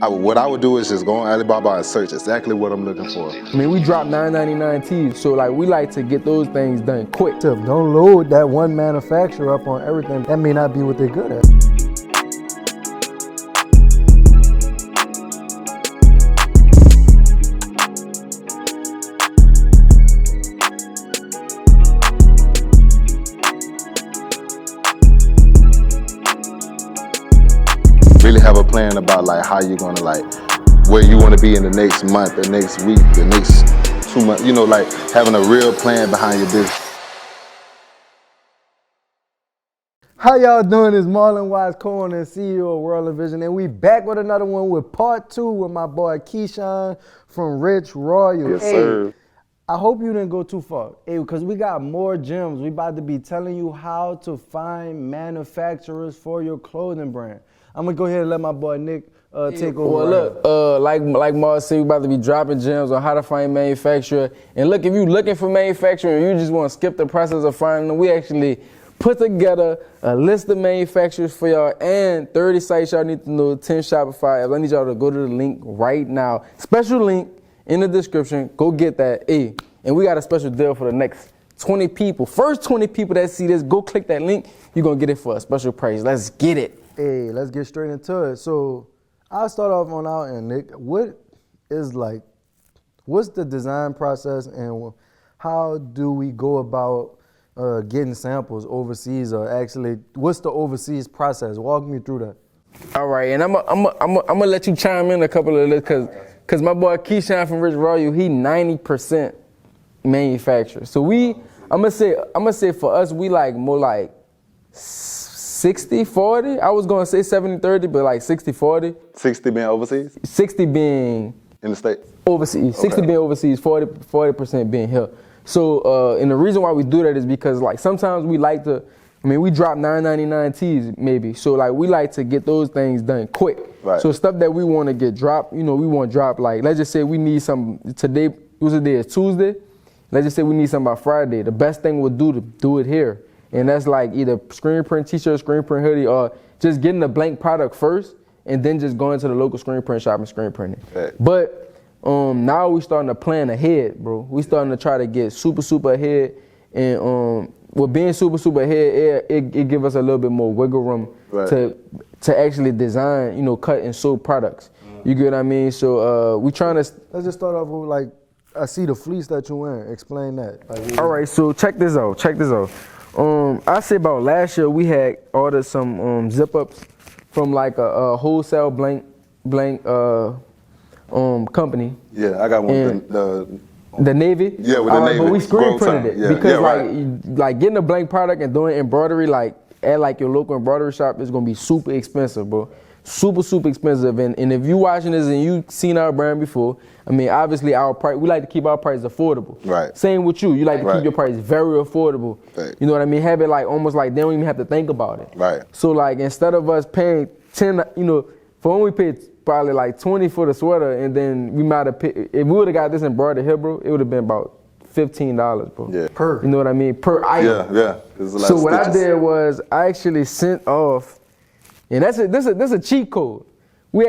What I would do is just go on Alibaba and search exactly what I'm looking for. I mean, we drop $9.99 tees, so like we like to get those things done quick. Don't load that one manufacturer up on everything. That may not be what they're good at. Really have a plan about like how you're gonna like where you want to be in the next month, the next week, the next 2 months. You know, like having a real plan behind your business. How y'all doing? It's Marlon Watts, co-owner and CEO of World of Vision, and we back with another one with part 2 with my boy Keyshawn from Rich Royal. Yes, sir. I hope you didn't go too far. Hey, because we got more gems. We about to be telling you how to find manufacturers for your clothing brand. I'm gonna go ahead and let my boy Nick take over. Well, look, like Mars said, we about to be dropping gems on how to find manufacturer. And look, if you're looking for manufacturer and you just want to skip the process of finding them, we actually put together a list of manufacturers for y'all and 30 sites y'all need to know, 10 Shopify apps. I need y'all to go to the link right now. Special link in the description. Go get that. Hey, and we got a special deal for the next 20 people. First 20 people that see this, go click that link. You're going to get it for a special price. Let's get it. Hey, let's get straight into it. So I'll start off on our end, Nick. What's the design process and how do we go about getting samples overseas, or actually, what's the overseas process? Walk me through that. All right, and I'm gonna let you chime in a couple of this because my boy Keyshawn from Rich Royal, he 90% manufacturer. So I'm gonna say for us, we like more like 60-40. I was gonna say 70-30, but like 60-40. 60 being overseas? 60 being in the States? Overseas. 60 being overseas, 40% being here. So, and the reason why we do that is because like sometimes we like to, we drop $9.99 tees maybe. So like we like to get those things done quick. Right. So stuff that we want to get dropped, we want to drop like, let's just say we need some today, what's the day, it's Tuesday. Let's just say we need some by Friday. The best thing we'll do to do it here. And that's like either screen print t-shirt, screen print hoodie, or just getting a blank product first and then just going to the local screen print shop and screen printing. Right. But now we starting to plan ahead, bro. We starting to try to get super ahead, and with being super ahead, it give us a little bit more wiggle room to actually design, cut and sew products. You get what I mean? So we trying to. Let's just start off with like, I see the fleece that you're wearing. Explain that. Like, all right, so check this out. I say about last year we had ordered some zip ups from like a wholesale blank company. Yeah, I got one. The Navy. Yeah, with the Navy. But we screen printed it because like getting a blank product and doing embroidery like at like your local embroidery shop is gonna be super expensive, bro. Super expensive. And if you watching this and you seen our brand before, obviously our price, we like to keep our price affordable. Right. Same with you. You like to keep your price very affordable. Right. You know what I mean? Have it like almost like they don't even have to think about it. Right. So like instead of us paying 10, for when we paid probably like 20 for the sweater, and then we might have paid, if we would have got this embroidered here, bro, it would have been about $15, bro. Yeah. Per. You know what I mean? Per item. Yeah. So what I did was I actually sent off. And this is a cheat code. We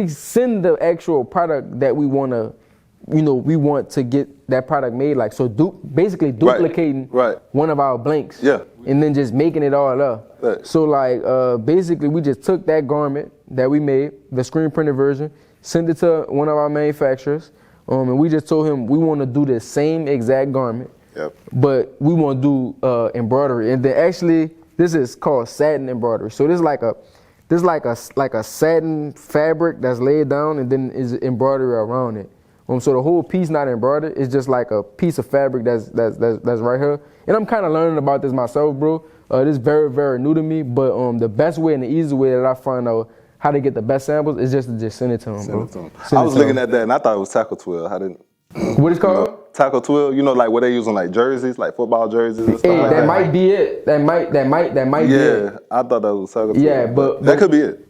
send the actual product that we want to get that product made like. So basically duplicating one of our blanks. Yeah. And then just making it all up. Right. So like basically we just took that garment that we made, the screen printed version, sent it to one of our manufacturers, and we just told him we want to do the same exact garment. Yep. But we want to do embroidery, and then actually. This is called satin embroidery. So this is like a satin fabric that's laid down and then is embroidery around it. So the whole piece not embroidered. It's just like a piece of fabric that's right here. And I'm kind of learning about this myself, bro. This is very new to me. But the best way and the easiest way that I find out how to get the best samples is just to send it to them, bro. I was looking at that and I thought it was tackle twill. I didn't. What is called? Tackle twill. Like what they use on like jerseys, like football jerseys and stuff like that. That might be it. That might be it. Yeah, I thought that was tackle twill. Yeah, but that could be it.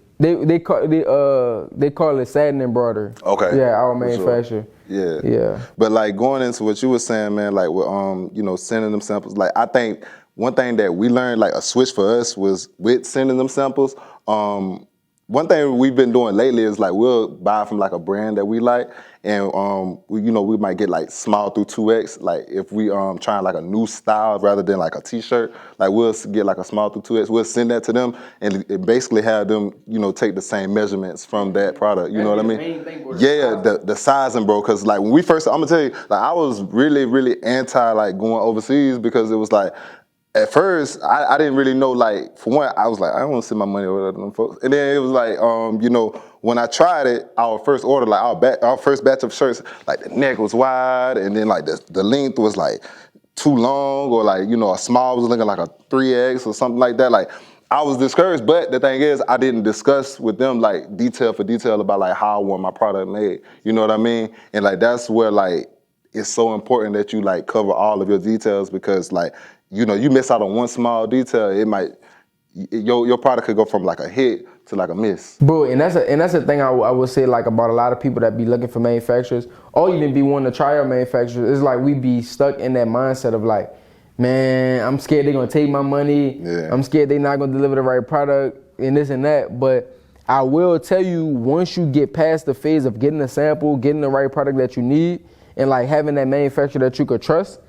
They call it satin embroidery. Okay. Yeah, our manufacturer. Sure. Yeah. Yeah. But like going into what you were saying, man, like with sending them samples, like I think one thing that we learned, like a switch for us was with sending them samples, one thing we've been doing lately is like we'll buy from like a brand that we like, and we might get like small through 2X. Like if we trying like a new style rather than like a T-shirt, like we'll get like a small through 2X. We'll send that to them and basically have them take the same measurements from that product. You know what I mean? Yeah, the sizing, bro. Because like when we first, I'm gonna tell you, like I was really anti like going overseas because it was like. At first, I didn't really know, like, for one, I was like, I don't want to send my money over to them folks. And then it was like, when I tried it, our first order, like our first batch of shirts, like the neck was wide and then like the length was like too long, or like, a small was looking like a 3X or something like that. Like, I was discouraged, but the thing is, I didn't discuss with them like detail for detail about like how I want my product made. You know what I mean? And like, that's where like, it's so important that you like cover all of your details, because like, you miss out on one small detail, it might, your product could go from like a hit to like a miss. Bro, and that's the thing I would say like about a lot of people that be looking for manufacturers, or even be wanting to try out manufacturers. It's like we be stuck in that mindset of like, man, I'm scared they're gonna take my money. Yeah. I'm scared they're not gonna deliver the right product and this and that. But I will tell you, once you get past the phase of getting a sample, getting the right product that you need, and like having that manufacturer that you could trust,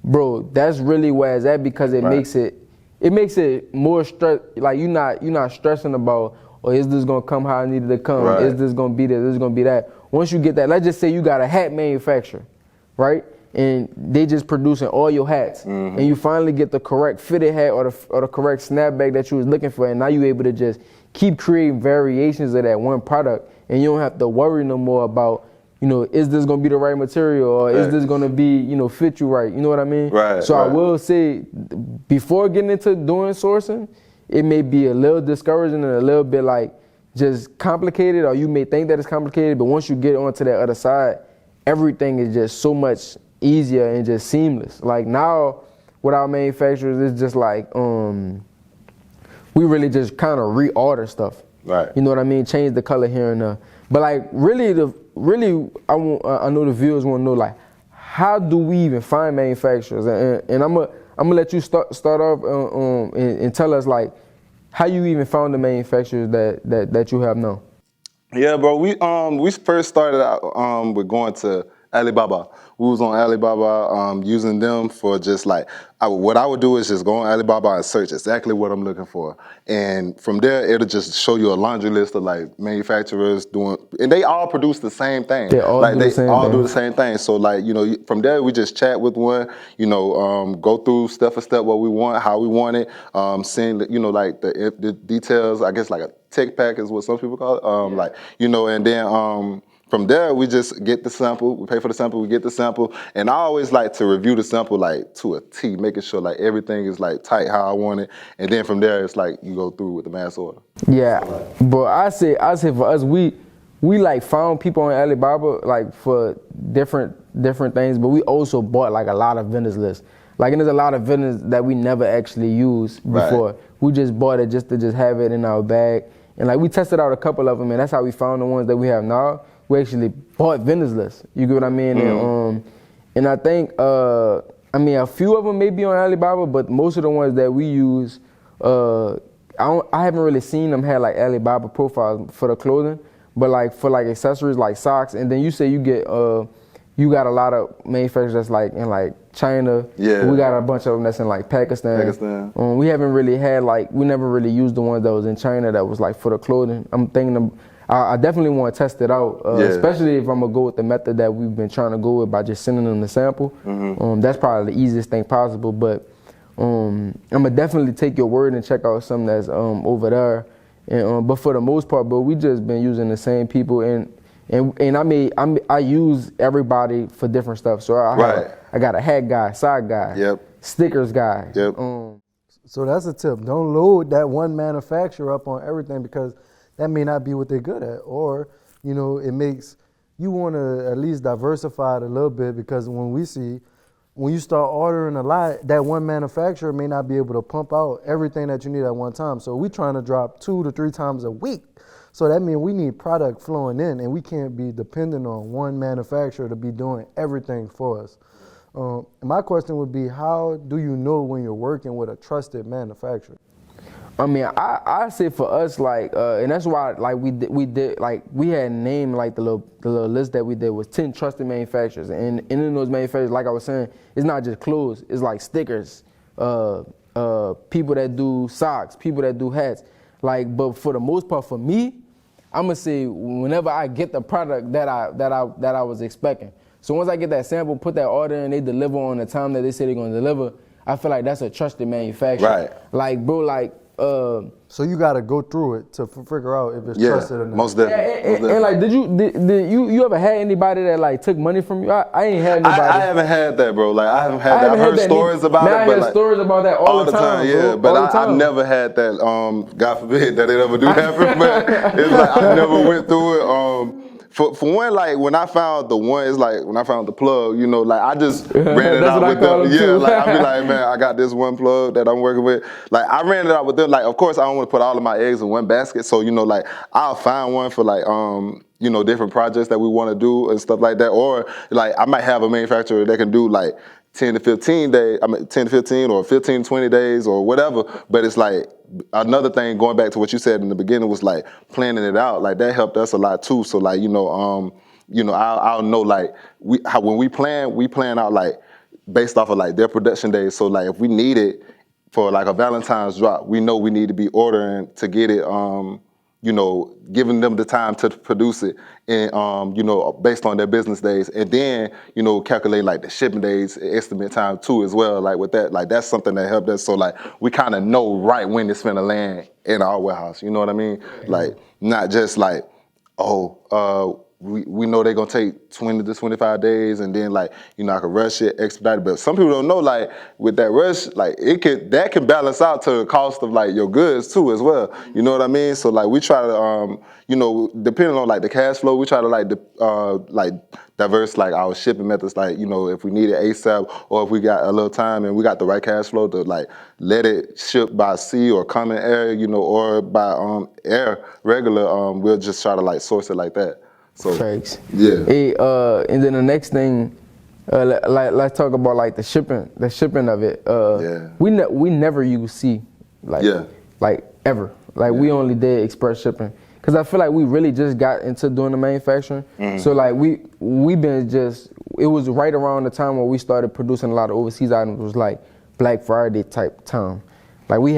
bro, that's really where it's at, because it makes it more stress. Like you're not stressing about, is this gonna come how I needed to come? Right. Is this gonna be this? Is gonna be that? Once you get that, let's just say you got a hat manufacturer, right? And they just producing all your hats, and you finally get the correct fitted hat or the correct snapback that you was looking for, and now you able to just keep creating variations of that one product, and you don't have to worry no more about, is this gonna be the right material, or is this gonna be, fit you right? You know what I mean? Right. So I will say, before getting into doing sourcing, it may be a little discouraging and a little bit like just complicated, or you may think that it's complicated, but once you get onto that other side, everything is just so much easier and just seamless. Like now, with our manufacturers, it's just like we really just kind of reorder stuff. Right. You know what I mean? Change the color here and there. But like really, I know the viewers want to know, like, how do we even find manufacturers? And I'm gonna let you start off and tell us like how you even found the manufacturers that you have now. Yeah, bro. We first started out with going to Alibaba. We was on Alibaba using them for just like, what I would do is just go on Alibaba and search exactly what I'm looking for. And from there, it'll just show you a laundry list of like manufacturers doing, and they all produce the same thing. They all do the same thing. So like, from there, we just chat with one, go through step for step what we want, how we want it, seeing, like the details, I guess like a tech pack is what some people call it. And then, from there, we just get the sample, we pay for the sample, we get the sample, and I always like to review the sample like to a T, making sure like everything is like tight how I want it, and then from there, it's like you go through with the mass order. Yeah, but I say for us, we like found people on Alibaba like for different things, but we also bought like a lot of vendors lists. Like, and there's a lot of vendors that we never actually used before. Right. We just bought it just to have it in our bag, and like we tested out a couple of them, and that's how we found the ones that we have now. We actually bought vendors lists. You get what I mean? And I think, a few of them may be on Alibaba, but most of the ones that we use, I haven't really seen them have like Alibaba profiles for the clothing, but like for like accessories like socks. And then you say you got a lot of manufacturers that's like in like China. Yeah. We got a bunch of them that's in like Pakistan. We haven't really had we never really used the ones that was in China that was like for the clothing. I'm thinking I definitely want to test it out, especially if I'm going to go with the method that we've been trying to go with by just sending them the sample. That's probably the easiest thing possible, but I'm going to definitely take your word and check out something that's over there. And, but for the most part, but we just been using the same people, and I use everybody for different stuff. So I got a hat guy, sock guy, stickers guy. So that's a tip. Don't load that one manufacturer up on everything, because that may not be what they're good at, or it makes you want to at least diversify it a little bit, because when you start ordering a lot, that one manufacturer may not be able to pump out everything that you need at one time. So we're trying to drop 2 to 3 times a week. So that means we need product flowing in, and we can't be dependent on one manufacturer to be doing everything for us. My question would be, how do you know when you're working with a trusted manufacturer? I mean, I say for us, like, and that's why, like, we had named, like, the little list that we did was 10 trusted manufacturers, and in those manufacturers, like I was saying, it's not just clothes, it's like stickers, people that do socks, people that do hats, like, but for the most part, for me, I'm gonna say whenever I get the product that I was expecting. So once I get that sample, put that order in, they deliver on the time that they say they're gonna deliver, I feel like that's a trusted manufacturer. Right. Like, bro, like. So you got to go through it to figure out if it's trusted or not. Most definitely. And like, did you ever had anybody that like took money from you? I ain't had nobody. I haven't had that, bro. Like I haven't had that. I've heard stories about it, but I heard like, stories about that all the time. Yeah, bro, but I've never had that. God forbid that it ever do happen. But it's like I never went through it. For one, like when I found the one, it's like when I found the plug, you know, like I just ran it out with them. Yeah, like I be like, man, I got this one plug that I'm working with. Like I ran it out with them. Like of course I don't want to put all of my eggs in one basket. So, you know, like I'll find one for like you know, different projects that we want to do and stuff like that. Or like I might have a manufacturer that can do like 10 to 15 days, 10 to 15 or 15 to 20 days or whatever. But it's like another thing, going back to what you said in the beginning, was like planning it out. Like that helped us a lot too. So like, I'll know like when we plan out like based off of like their production days. So like if we need it for like a Valentine's drop, we know we need to be ordering to get it, giving them the time to produce it and, based on their business days. And then, calculate like the shipping days, estimate time too as well. Like with that, like that's something that helped us. So like we kind of know right when it's finna land in our warehouse. You know what I mean? Like not just like, we know they're gonna take 20 to 25 days and then like, I can rush it, expedite it. But some people don't know like with that rush, like that can balance out to the cost of like your goods too as well. You know what I mean? So like we try to, depending on like the cash flow, we try to like diverse like our shipping methods. Like, if we need it ASAP or if we got a little time and we got the right cash flow to like let it ship by sea or come in air, or by air regular, we'll just try to like source it like that. So, Thanks. Yeah. Hey, and then the next thing, let's talk about like the shipping of it. We never use sea, like ever. Like we only did express shipping, cause I feel like we really just got into doing the manufacturing. Mm-hmm. So like we been it was right around the time when we started producing a lot of overseas items. It was like Black Friday type time. Like we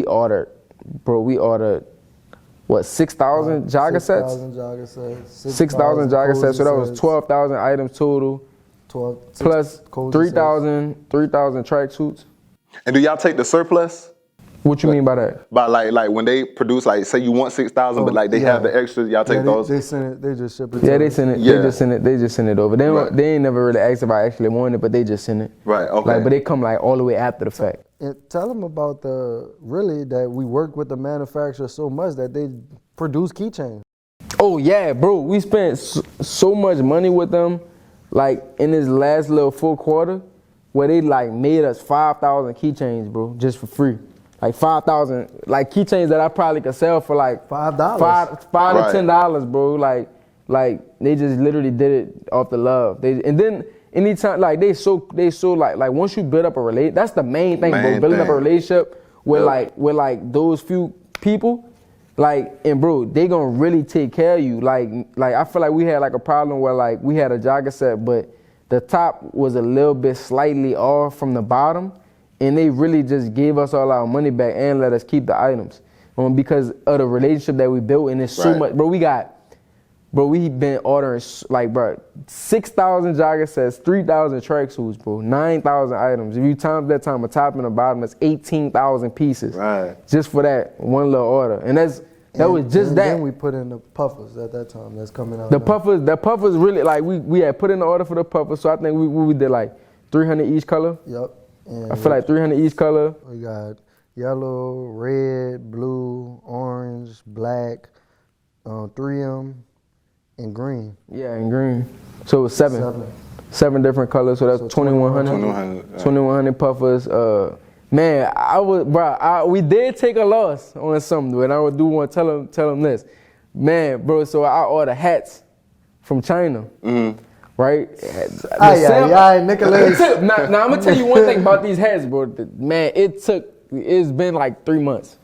ordered. What, 6,000 jogger sets? 6,000 jogger sets. 6,000 jogger sets. So that was 12,000 items total. 12 plus 3,000 track suits. And do y'all take the surplus? What you mean by that? By like when they produce, like say you want 6,000, but like they have the extras, y'all take those? They send it. They just ship it. Yeah, they send it. Yeah. They just send it over. They ain't never really asked if I actually want it, but they just send it. Right. Okay. Like, but they come like all the way after the fact. And tell them about that we work with the manufacturer so much that they produce keychains. Oh yeah, bro, we spent so much money with them, like in this last little full quarter, where they like made us 5,000 keychains, bro, just for free. Like 5,000, like keychains that I probably could sell for like $5, $5 to $10, bro. Like they just literally did it off the love. And then anytime, like they so like once you build up a relationship, that's the main thing, bro. Building up a relationship with like those few people, like, and bro, they gonna really take care of you. Like I feel like we had like a problem where like we had a jogger set, but the top was a little bit slightly off from the bottom, and they really just gave us all our money back and let us keep the items, because of the relationship that we built. And it's so much, bro. We've been ordering, like, bro, 6,000 jogger sets, 3,000 tracksuits, bro, 9,000 items. If you times that time, a top and a bottom, that's 18,000 pieces. Right. Just for that one little order. And that was just that. Then we put in the puffers at that time. That's coming out. The puffers really, like, we had put in the order for the puffers, so I think we did like 300 each color. Yep. And I feel like 300 each color. We got yellow, red, blue, orange, black, 3M. And green. Yeah, and green. So it was seven different colors. So that's 2,100. 2,100 puffers. Man, we did take a loss on something, and I do want to tell them this. Man, bro, so I ordered hats from China. Mm-hmm. Right? Nicholas. Now, I'm going to tell you one thing about these hats, bro. Man, it's been like 3 months.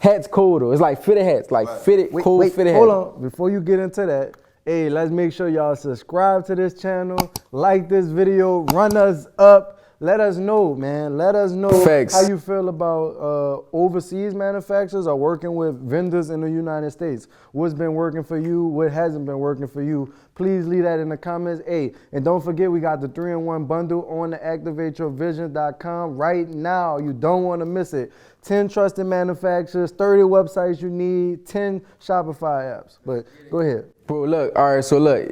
Hats cold though. It's like fitted hats, like fitted, cold fitted hats. Hold on, before you get into that, hey, let's make sure y'all subscribe to this channel, like this video, run us up. Let us know, man. Let us know how you feel about overseas manufacturers or working with vendors in the United States. What's been working for you? What hasn't been working for you? Please leave that in the comments. Hey, and don't forget we got the 3-in-1 bundle on the activateyourvision.com right now. You don't want to miss it. 10 trusted manufacturers, 30 websites you need, 10 Shopify apps. But go ahead. Bro, look, all right, so look,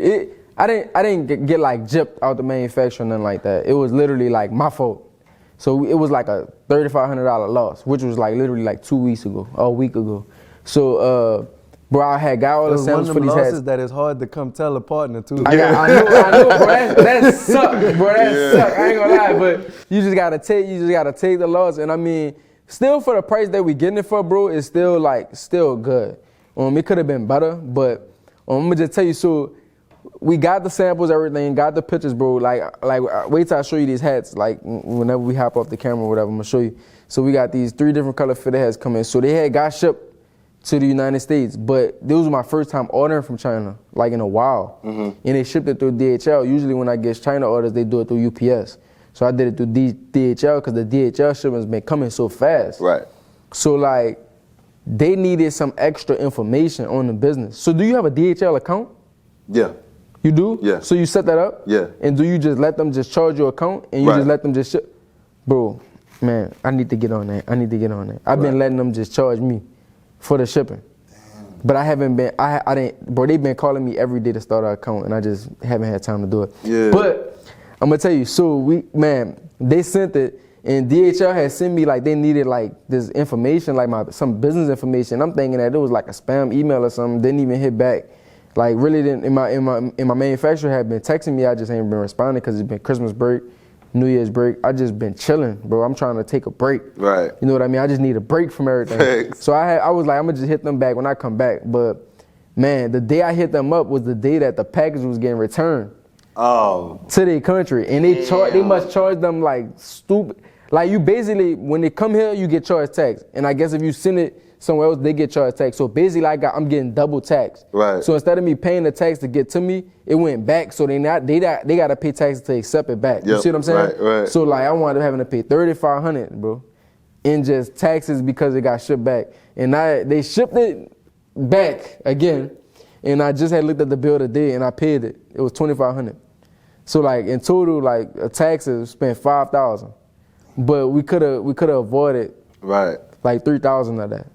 I didn't get like gypped out the manufacturer or nothing like that. It was literally like my fault. So it was like a $3,500 loss, which was like literally like 2 weeks ago, or a week ago. So, bro, I had got all the samples for these hats. That is hard to come tell a partner too. I know, bro. That sucked, bro. That sucked. I ain't gonna lie, but you just gotta take the loss. And I mean, still for the price that we getting it for, bro, it's still good. It could have been better, but I'm gonna just tell you. So we got the samples, everything, got the pictures, bro. Like wait till I show you these hats. Like whenever we hop off the camera or whatever, I'm gonna show you. So we got these 3 different color fitted hats coming. So they had got shipped to the United States, but this was my first time ordering from China, like in a while. And they shipped it through DHL. Usually when I get China orders, they do it through UPS. So I did it through DHL because the DHL shipments been coming so fast. Right. So like, they needed some extra information on the business. So do you have a DHL account? Yeah. You do? Yeah. So you set that up? Yeah. And do you just let them just charge your account and you just let them just ship? Bro, man, I need to get on that. I've been letting them just charge me for the shipping. Damn. But I haven't been, I didn't, bro, they've been calling me every day to start an account and I just haven't had time to do it. Yeah. But I'm gonna tell you, so they sent it and DHL had sent me like they needed like this information, like some business information. I'm thinking that it was like a spam email or something, didn't even hit back. Like really didn't, in my manufacturer had been texting me, I just ain't been responding because it's been Christmas break, New Year's break. I just been chilling, bro. I'm trying to take a break. Right. You know what I mean? I just need a break from everything. Thanks. So I was like, I'm gonna just hit them back when I come back. But man, the day I hit them up was the day that the package was getting returned. Oh. To their country. And they must charge them like stupid. Like you basically, when they come here, you get charged tax. And I guess if you send it somewhere else, they get charged tax. So basically, I'm getting double tax. Right. So instead of me paying the tax to get to me, it went back. So they got to pay taxes to accept it back. Yep. You see what I'm saying? Right. So like I wound up having to pay $3,500, bro, in just taxes because it got shipped back. And they shipped it back again, and I just had looked at the bill today and I paid it. It was $2,500. So like in total, like taxes spent $5,000, but we could have avoided like $3,000 of that.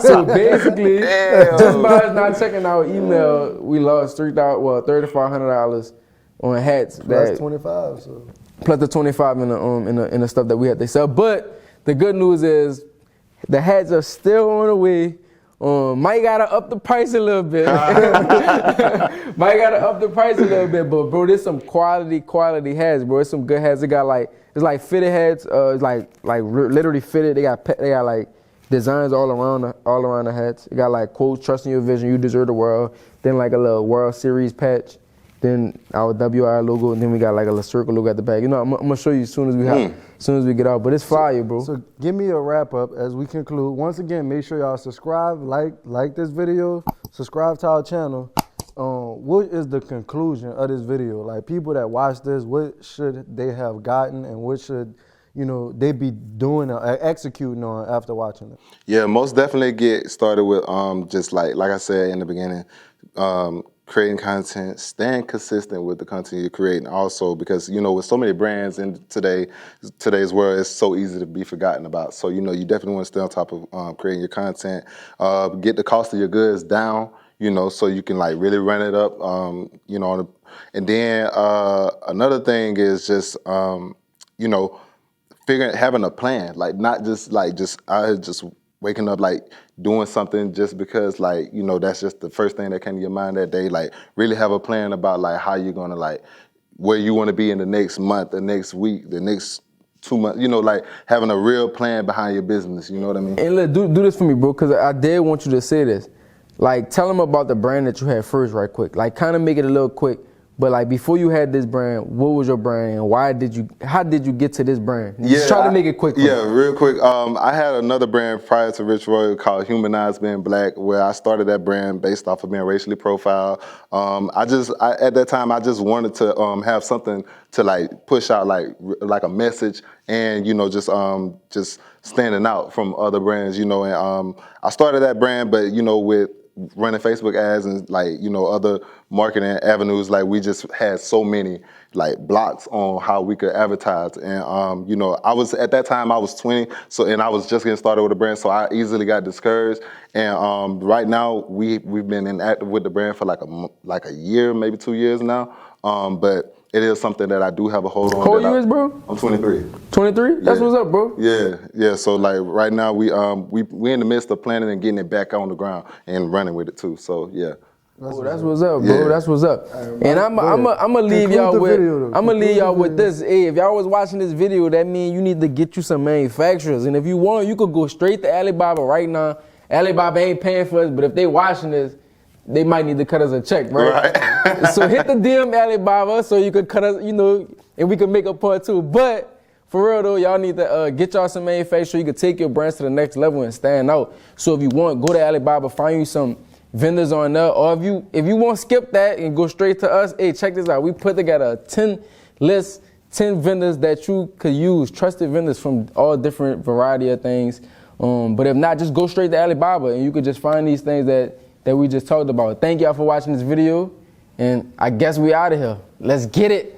So basically, just by us not checking our email, we lost $3,500 on hats. Plus 25, so. Plus the 25 in the stuff that we had to sell. But the good news is the hats are still on the way. Might gotta up the price a little bit. But bro, there's some quality hats, bro. It's some good hats. It got it's like fitted hats. It's like literally fitted. They got like designs all around the hats. It got like quotes, trusting your vision, you deserve the world. Then like a little World Series patch. Then our WI logo, and then we got like a little circle logo at the back. You know, I'm gonna show you as soon as we get out. But it's fire, bro. So give me a wrap up as we conclude. Once again, make sure y'all subscribe, like this video, subscribe to our channel. What is the conclusion of this video? Like people that watch this, what should they have gotten, and what should they be doing or executing on after watching it? Yeah, most definitely get started with just like I said in the beginning. Creating content, staying consistent with the content you're creating also, because with so many brands in today's world, it's so easy to be forgotten about. So you definitely want to stay on top of creating your content, get the cost of your goods down, so you can like really run it up, and then another thing is just having a plan, like not just waking up like doing something just because that's just the first thing that came to your mind that day. Like really have a plan about like how you're gonna like where you want to be in the next month, the next week, the next 2 months. Like having a real plan behind your business. You know what I mean? And look, do this for me, bro, because I did want you to say this. Like tell them about the brand that you had first, right quick. Like kind of make it a little quick. But like before you had this brand, what was your brand and how did you get to this brand? Just try to make it quick. Yeah, real quick. I had another brand prior to Rich Royal called Humanized Being Black, where I started that brand based off of being racially profiled. At that time, I just wanted to have something to like push out like a message and, you know, just standing out from other brands, you know, and I started that brand, but, you know, with running Facebook ads and like, you know, other marketing avenues, like we just had so many like blocks on how we could advertise. And, you know, at that time I was 20, and I was just getting started with the brand, so I easily got discouraged. And right now we've been active with the brand for like a year, maybe 2 years now. But it is something that I do have a hold on. How old you is, bro? I'm 23. 23? That's what's up, bro. Yeah. So like right now we in the midst of planning and getting it back on the ground and running with it too. So yeah. That's what's up, bro. Yeah. That's what's up. And I'm gonna leave y'all with this. Hey, if y'all was watching this video, that means you need to get you some manufacturers. And if you want, you could go straight to Alibaba right now. Alibaba ain't paying for us, but if they watching this, they might need to cut us a check, right? So hit the DM Alibaba so you could cut us, you know, and we can make a part too. But for real though, y'all need to get y'all some manufacturers so you can take your brands to the next level and stand out. So if you want, go to Alibaba, find you some vendors on there. Or if you want to skip that and go straight to us, hey, check this out. We put together a 10 vendors that you could use, trusted vendors from all different variety of things. But if not, just go straight to Alibaba and you could just find these things that we just talked about. Thank y'all for watching this video, and I guess we out of here. Let's get it.